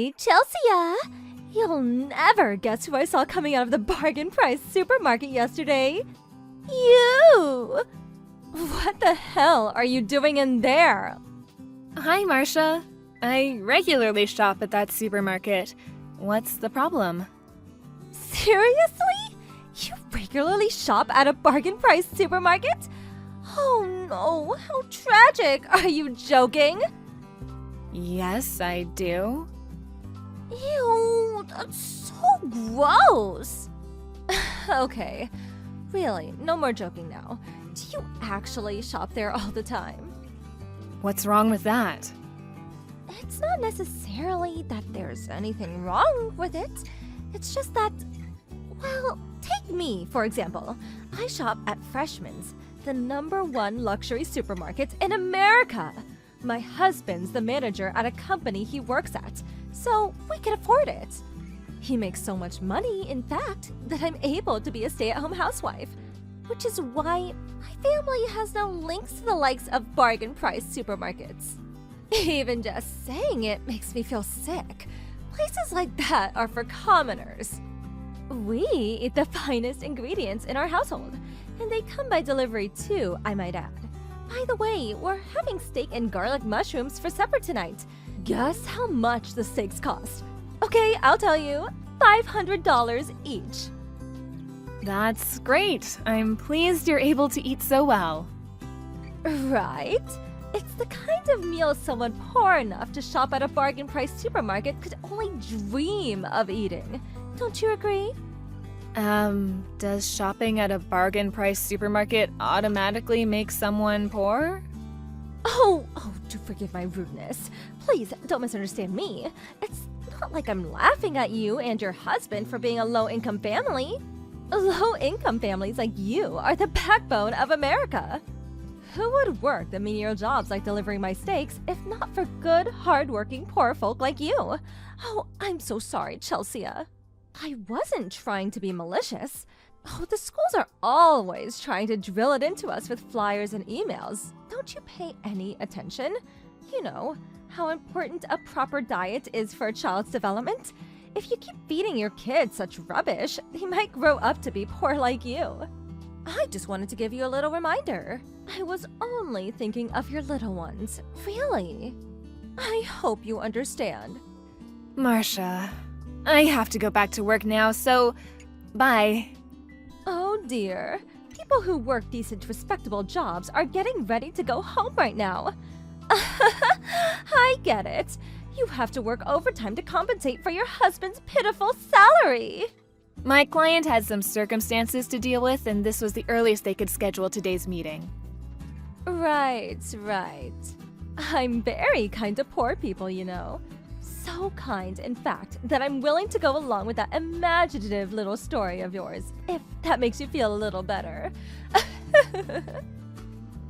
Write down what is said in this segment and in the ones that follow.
Hey, Chelsea! You'll never guess who I saw coming out of the bargain price supermarket yesterday. You! What the hell are you doing in there? Hi, Marcia. I regularly shop at that supermarket. What's the problem? Seriously? You regularly shop at a bargain price supermarket? Oh no, how tragic. Are you joking? Yes, I do. Ew, that's so gross. Okay, really, no more joking now. Do you actually shop there all the time? What's wrong with that? It's not necessarily that there's anything wrong with it. It's just that, well, take me, for example. I shop at Freshman's, the #1 luxury supermarket in America. My husband's the manager at a company he works at, so we can afford it. He makes so much money, in fact, that I'm able to be a stay-at-home housewife, which is why my family has no links to the likes of bargain price supermarkets. Even just saying it makes me feel sick. Places like that are for commoners. We eat the finest ingredients in our household, and they come by delivery too, I might add. By the way, we're having steak and garlic mushrooms for supper tonight. Guess how much the steaks cost? Okay, I'll tell you, $500 each. That's great. I'm pleased you're able to eat so well. Right? It's the kind of meal someone poor enough to shop at a bargain price supermarket could only dream of eating. Don't you agree? Does shopping at a bargain price supermarket automatically make someone poor? Oh, do forgive my rudeness. Please, don't misunderstand me. It's not like I'm laughing at you and your husband for being a low-income family. Low-income families like you are the backbone of America. Who would work the menial jobs like delivering my steaks if not for good, hard-working poor folk like you? Oh, I'm so sorry, Chelsea. I wasn't trying to be malicious. Oh, the schools are always trying to drill it into us with flyers and emails. Don't you pay any attention? You know, how important a proper diet is for a child's development. If you keep feeding your kids such rubbish, they might grow up to be poor like you. I just wanted to give you a little reminder. I was only thinking of your little ones, really. I hope you understand. Marcia, I have to go back to work now, so bye. Oh dear. People who work decent, respectable jobs are getting ready to go home right now. I get it. You have to work overtime to compensate for your husband's pitiful salary. My client had some circumstances to deal with, and this was the earliest they could schedule today's meeting. Right. I'm very kind to poor people, you know. So kind, in fact, that I'm willing to go along with that imaginative little story of yours, if that makes you feel a little better.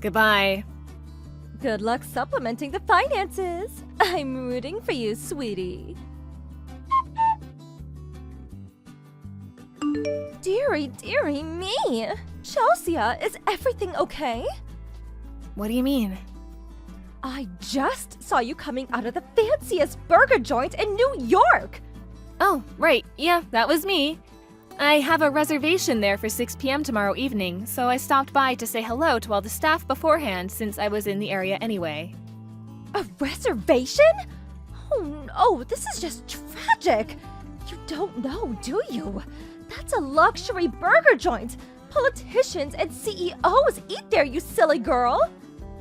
Goodbye. Good luck supplementing the finances. I'm rooting for you, sweetie. Dearie me! Chelsea, is everything okay? What do you mean? I just saw you coming out of the fanciest burger joint in New York! Oh, right. Yeah, that was me. I have a reservation there for 6 p.m. tomorrow evening, so I stopped by to say hello to all the staff beforehand since I was in the area anyway. A reservation? Oh no, this is just tragic! You don't know, do you? That's a luxury burger joint! Politicians and CEOs eat there, you silly girl!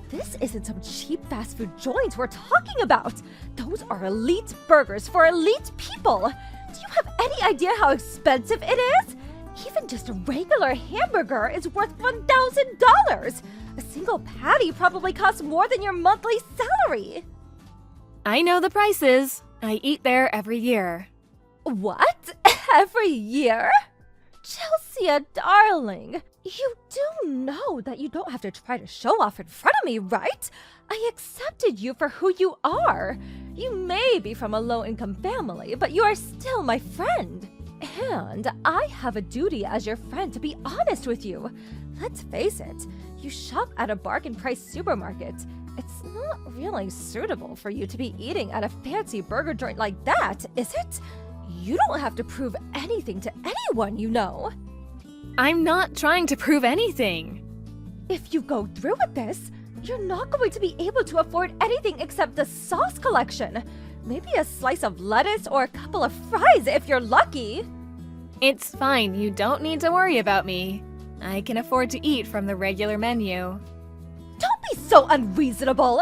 This isn't some cheap fast food joint we're talking about! Those are elite burgers for elite people! Do you have any idea how expensive it is? Even just a regular hamburger is worth $1,000! A single patty probably costs more than your monthly salary! I know the prices. I eat there every year. What? Every year? Chelsea, darling, you do know that you don't have to try to show off in front of me, right? I accepted you for who you are. You may be from a low-income family, but you are still my friend. And I have a duty as your friend to be honest with you. Let's face it, you shop at a bargain price supermarket. It's not really suitable for you to be eating at a fancy burger joint like that, is it? You don't have to prove anything to anyone, you know. I'm not trying to prove anything. If you go through with this, you're not going to be able to afford anything except the sauce collection. Maybe a slice of lettuce or a couple of fries if you're lucky. It's fine, you don't need to worry about me. I can afford to eat from the regular menu. Don't be so unreasonable!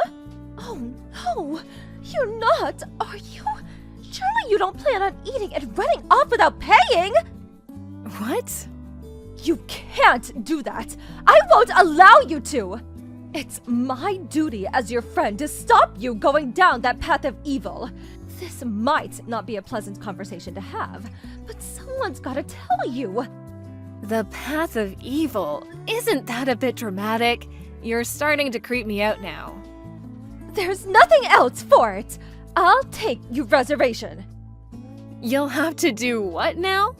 Oh no, you're not, are you? Surely you don't plan on eating and running off without paying? What? You can't do that! I won't allow you to! It's my duty as your friend to stop you going down that path of evil. This might not be a pleasant conversation to have, but someone's gotta tell you. The path of evil? Isn't that a bit dramatic? You're starting to creep me out now. There's nothing else for it. I'll take your reservation. You'll have to do what now?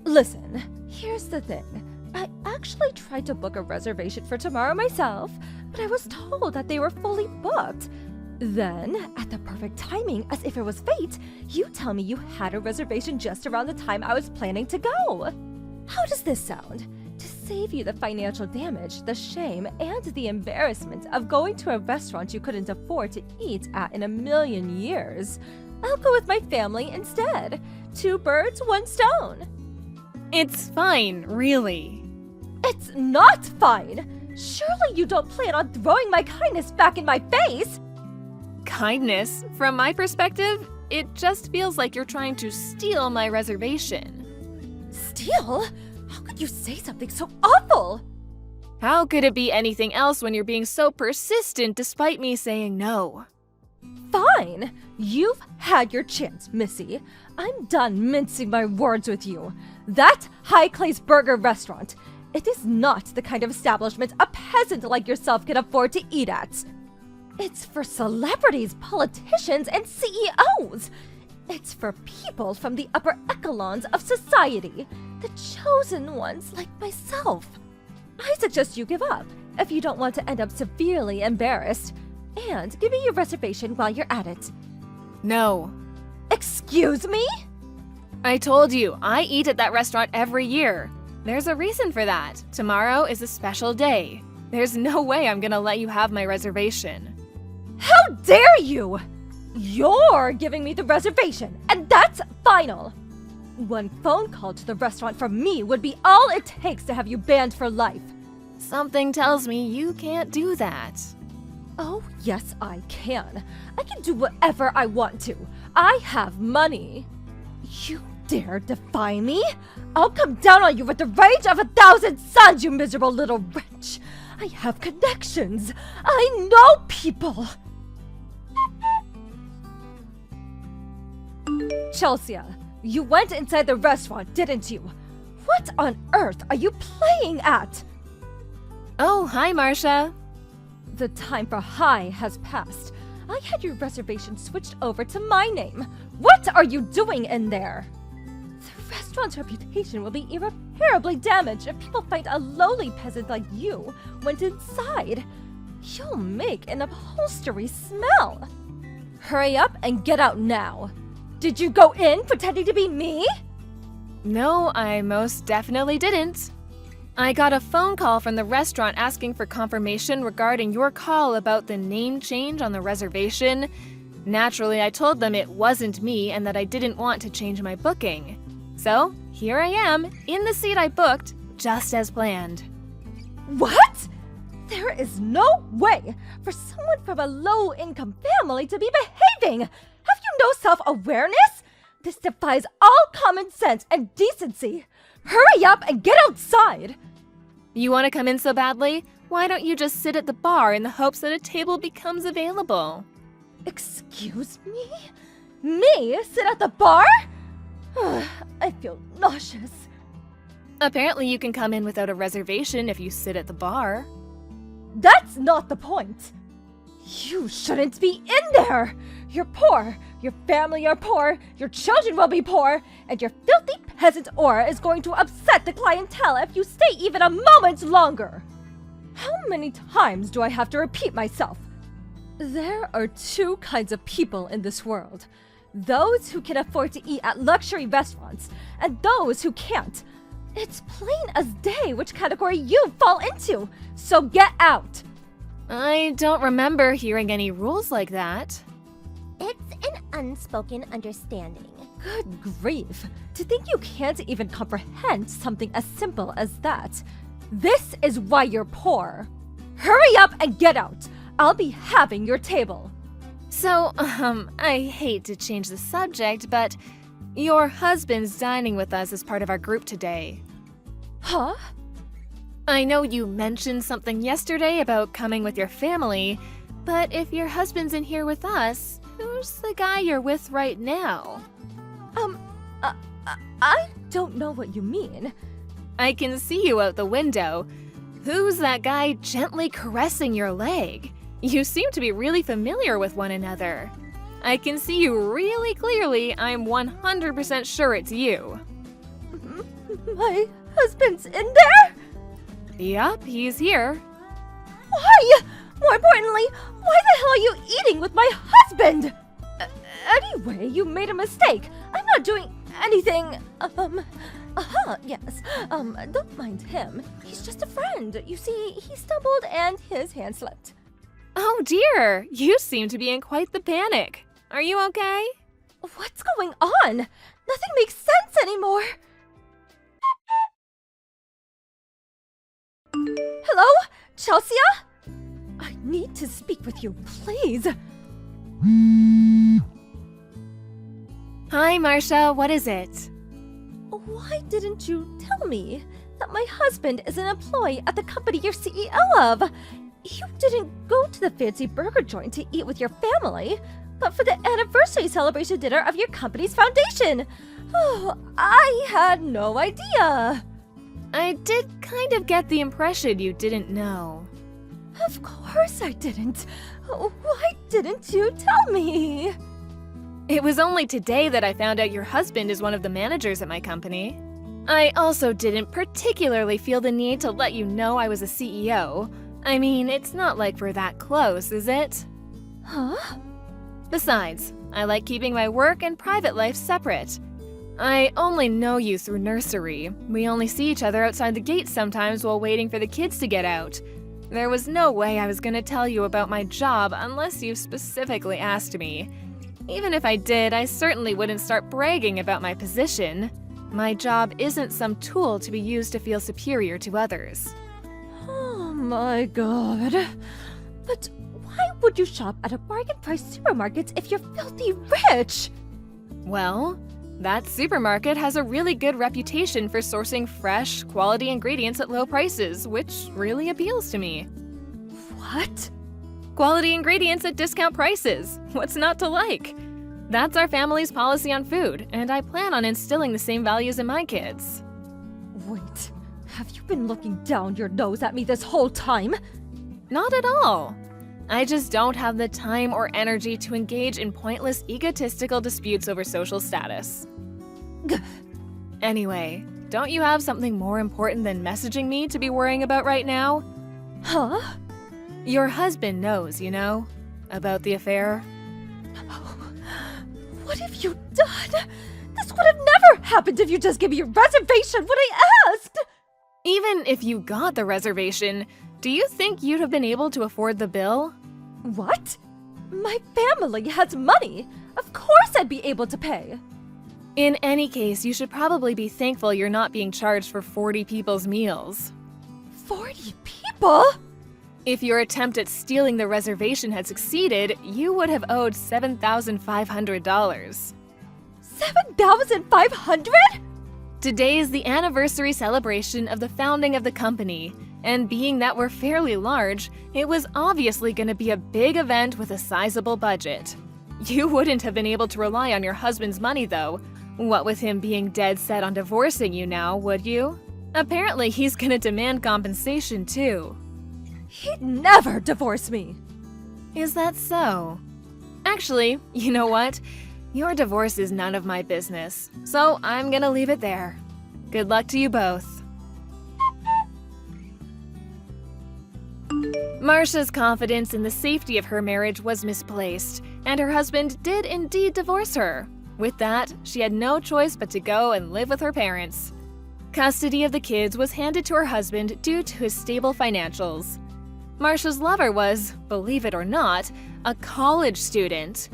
Listen, here's the thing. I actually tried to book a reservation for tomorrow myself, but I was told that they were fully booked. Then, at the perfect timing, as if it was fate, you tell me you had a reservation just around the time I was planning to go. How does this sound? To save you the financial damage, the shame, and the embarrassment of going to a restaurant you couldn't afford to eat at in a million years, I'll go with my family instead. 2 birds, 1 stone. It's fine, really. It's not fine! Surely you don't plan on throwing my kindness back in my face! Kindness? From my perspective, it just feels like you're trying to steal my reservation. Steal? How could you say something so awful? How could it be anything else when you're being so persistent despite me saying no? Fine! You've had your chance, Missy. I'm done mincing my words with you. That High Class Burger restaurant, it is not the kind of establishment a peasant like yourself can afford to eat at. It's for celebrities, politicians, and CEOs. It's for people from the upper echelons of society, the chosen ones like myself. I suggest you give up if you don't want to end up severely embarrassed. And give me your reservation while you're at it. No. Excuse me? I told you, I eat at that restaurant every year. There's a reason for that. Tomorrow is a special day. There's no way I'm gonna let you have my reservation. How dare you! You're giving me the reservation, and that's final. 1 phone call to the restaurant from me would be all it takes to have you banned for life. Something tells me you can't do that. Oh, yes, I can. I can do whatever I want to. I have money. You dare defy me? I'll come down on you with the rage of 1,000 suns, you miserable little wretch. I have connections. I know people. Chelsea, you went inside the restaurant, didn't you? What on earth are you playing at? Oh, hi, Marcia. The time for hi has passed. I had your reservation switched over to my name. What are you doing in there? The restaurant's reputation will be irreparably damaged if people find a lowly peasant like you went inside. You'll make an upholstery smell. Hurry up and get out now. Did you go in pretending to be me? No, I most definitely didn't. I got a phone call from the restaurant asking for confirmation regarding your call about the name change on the reservation. Naturally, I told them it wasn't me and that I didn't want to change my booking. So, here I am, in the seat I booked, just as planned. What? There is no way for someone from a low-income family to be behaving! Have you no self-awareness? This defies all common sense and decency. Hurry up and get outside! You want to come in so badly? Why don't you just sit at the bar in the hopes that a table becomes available? Excuse me? Me sit at the bar? I feel nauseous. Apparently you can come in without a reservation if you sit at the bar. That's not the point. You shouldn't be in there! You're poor, your family are poor, your children will be poor, and your filthy peasant aura is going to upset the clientele if you stay even a moment longer! How many times do I have to repeat myself? There are two kinds of people in this world. Those who can afford to eat at luxury restaurants, and those who can't. It's plain as day which category you fall into, so get out! I don't remember hearing any rules like that. It's an unspoken understanding. Good grief. To think you can't even comprehend something as simple as that. This is why you're poor. Hurry up and get out! I'll be having your table. So, I hate to change the subject, but your husband's dining with us as part of our group today. Huh? I know you mentioned something yesterday about coming with your family, but if your husband's in here with us, who's the guy you're with right now? I don't know what you mean. I can see you out the window. Who's that guy gently caressing your leg? You seem to be really familiar with one another. I can see you really clearly. I'm 100% sure it's you. My husband's in there? Yup, he's here. Why? More importantly, why the hell are you eating with my husband? Anyway, you made a mistake. I'm not doing anything. Yes. Don't mind him. He's just a friend. You see, he stumbled and his hand slipped. Oh dear, you seem to be in quite the panic. Are you okay? What's going on? Nothing makes sense anymore. Hello? Chelsea? I need to speak with you, please. Hi, Marcia, what is it? Why didn't you tell me that my husband is an employee at the company you're CEO of? You didn't go to the fancy burger joint to eat with your family, but for the anniversary celebration dinner of your company's foundation. Oh, I had no idea. I did kind of get the impression you didn't know. Of course I didn't. Why didn't you tell me? It was only today that I found out your husband is one of the managers at my company. I also didn't particularly feel the need to let you know I was a CEO. I mean, it's not like we're that close, is it? Huh? Besides, I like keeping my work and private life separate. I only know you through nursery. We only see each other outside the gate sometimes while waiting for the kids to get out. There was no way I was gonna tell you about my job unless you specifically asked me. Even if I did, I certainly wouldn't start bragging about my position. My job isn't some tool to be used to feel superior to others. Oh my god. But why would you shop at a bargain price supermarket if you're filthy rich? Well, that supermarket has a really good reputation for sourcing fresh, quality ingredients at low prices, which really appeals to me. What? Quality ingredients at discount prices. What's not to like? That's our family's policy on food, and I plan on instilling the same values in my kids. Wait, have you been looking down your nose at me this whole time? Not at all. I just don't have the time or energy to engage in pointless egotistical disputes over social status. Anyway, don't you have something more important than messaging me to be worrying about right now? Huh? Your husband knows, you know, about the affair. What have you done? This would have never happened if you just gave me a reservation when I asked! Even if you got the reservation, do you think you'd have been able to afford the bill? What? My family has money. Of course I'd be able to pay. In any case, you should probably be thankful you're not being charged for 40 people's meals. 40 people? If your attempt at stealing the reservation had succeeded, you would have owed $7,500. 7,500? Today is the anniversary celebration of the founding of the company, and being that we're fairly large, it was obviously going to be a big event with a sizable budget. You wouldn't have been able to rely on your husband's money, though. What with him being dead set on divorcing you now, would you? Apparently, he's going to demand compensation, too. He'd never divorce me. Is that so? Actually, you know what? Your divorce is none of my business, so I'm gonna leave it there. Good luck to you both. Marcia's confidence in the safety of her marriage was misplaced, and her husband did indeed divorce her. With that, she had no choice but to go and live with her parents. Custody of the kids was handed to her husband due to his stable financials. Marcia's lover was, believe it or not, a college student.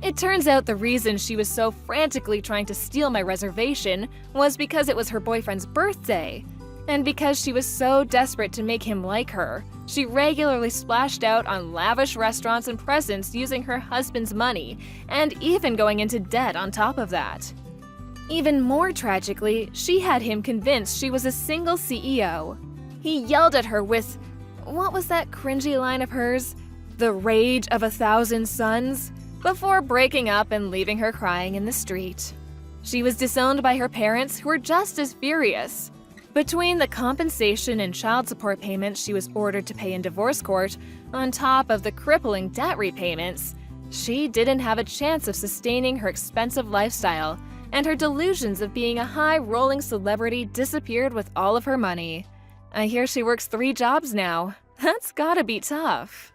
It turns out the reason she was so frantically trying to steal my reservation was because it was her boyfriend's birthday. And because she was so desperate to make him like her, she regularly splashed out on lavish restaurants and presents using her husband's money, and even going into debt on top of that. Even more tragically, she had him convinced she was a single CEO. He yelled at her with, what was that cringy line of hers? The rage of 1,000 suns? Before breaking up and leaving her crying in the street. She was disowned by her parents, who were just as furious. Between the compensation and child support payments she was ordered to pay in divorce court, on top of the crippling debt repayments, she didn't have a chance of sustaining her expensive lifestyle, and her delusions of being a high-rolling celebrity disappeared with all of her money. I hear she works 3 jobs now. That's gotta be tough.